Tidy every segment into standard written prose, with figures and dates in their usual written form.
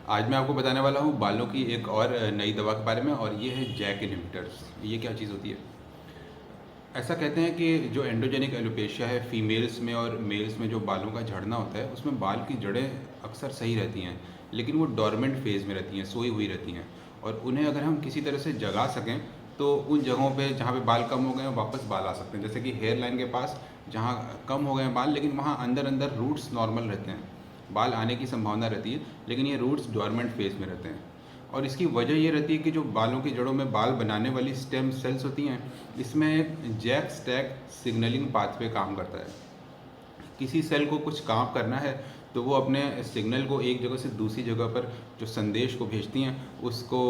आज मैं आपको बताने वाला हूँ बालों की एक और नई दवा के बारे में, और ये है जैक इनहिबिटर्स। ये क्या चीज़ होती है? ऐसा कहते हैं कि जो एंड्रोजेनिक एलोपेशिया है, फीमेल्स में और मेल्स में जो बालों का झड़ना होता है, उसमें बाल की जड़ें अक्सर सही रहती हैं, लेकिन वो डोरमेंट फेज़ में रहती हैं, सोई हुई रहती हैं। और उन्हें अगर हम किसी तरह से जगा सकें तो उन जगहों पे जहाँ पे बाल कम हो गए हैं वापस बाल आ सकते हैं। जैसे कि हेयर लाइन के पास जहाँ कम हो गए हैं बाल, लेकिन वहाँ अंदर अंदर रूट्स नॉर्मल रहते हैं, बाल आने की संभावना रहती है, लेकिन ये रूट्स डोरमेंट फेज़ में रहते हैं। और इसकी वजह ये रहती है कि जो बालों की जड़ों में बाल बनाने वाली स्टेम सेल्स होती हैं, इसमें एक जैक स्टैक सिग्नलिंग पाथवे काम करता है। किसी सेल को कुछ काम करना है तो वो अपने सिग्नल को एक जगह से दूसरी जगह पर जो संदेश को भेजती हैं, उसको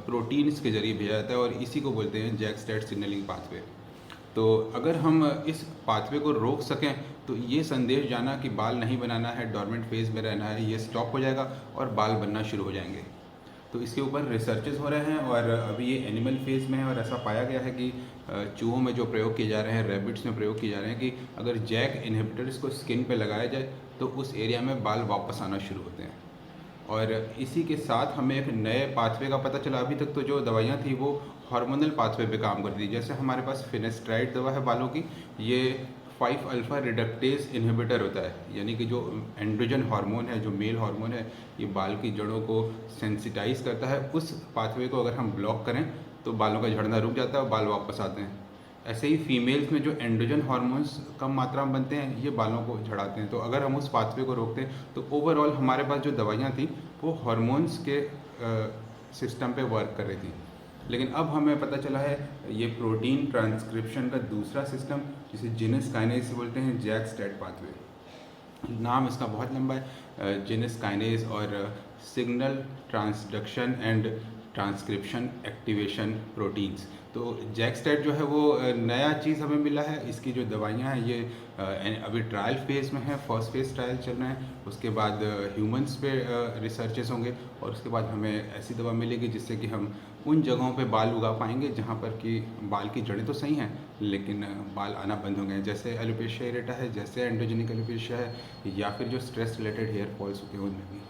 प्रोटीन्स के ज़रिए भेजा जाता है, और इसी को बोलते हैं जैक स्टैक सिग्नलिंग पाथवे। तो अगर हम इस पाथवे को रोक सकें तो ये संदेश जाना कि बाल नहीं बनाना है, डोरमेंट फेज़ में रहना है, ये स्टॉप हो जाएगा और बाल बनना शुरू हो जाएंगे। तो इसके ऊपर रिसर्चेस हो रहे हैं, और अभी ये एनिमल फेज़ में है, और ऐसा पाया गया है कि चूहों में जो प्रयोग किए जा रहे हैं, रैबिट्स में प्रयोग किए जा रहे हैं, कि अगर जैक इनहिबिटर्स को स्किन पे लगाया जाए तो उस एरिया में बाल वापस आना शुरू होते हैं। और इसी के साथ हमें एक नए पाथवे का पता चला। अभी तक तो जो दवाइयाँ थी वो हार्मोनल पाथवे पे काम करती थी। जैसे हमारे पास फिनेस्ट्राइड दवा है बालों की, ये 5 अल्फ़ा रिडक्टेज इनहिबिटर होता है, यानी कि जो एंड्रोजन हार्मोन है, जो मेल हार्मोन है, ये बाल की जड़ों को सेंसिटाइज करता है। उस पाथवे को अगर हम ब्लॉक करें तो बालों का झड़ना रुक जाता है और बाल वापस आते हैं। ऐसे ही फीमेल्स में जो एंड्रोजन हार्मोन्स कम मात्रा में बनते हैं, ये बालों को झड़ाते हैं। तो अगर हम उस पाथवे को रोकते हैं तो ओवरऑल हमारे पास जो दवाइयाँ थी वो हार्मोन्स के सिस्टम पे वर्क कर रही थी। लेकिन अब हमें पता चला है ये प्रोटीन ट्रांसक्रिप्शन का दूसरा सिस्टम, जिसे जीनस काइनेज बोलते हैं, जैक स्टैट पाथवे। नाम इसका बहुत लंबा है, जीनस काइनेज और signal transduction and transcription activation proteins. तो जैकस्टेट जो है वो नया चीज़ हमें मिला है। इसकी जो दवाइयाँ हैं ये अभी ट्रायल फेज़ में है, फर्स्ट फेज़ ट्रायल चल रहे हैं। उसके बाद ह्यूमंस पे रिसर्चेस होंगे, और उसके बाद हमें ऐसी दवा मिलेगी जिससे कि हम उन जगहों पे बाल उगा पाएंगे जहाँ पर कि बाल की जड़ें तो सही हैं लेकिन बाल आना बंद हो गए हैं, जैसे एलोपेशिया एरेटा है, जैसे एंड्रोजेनिक एलोपेशिया है, या फिर जो स्ट्रेस रिलेटेड हेयर फॉल्स होते हैं उनमें भी।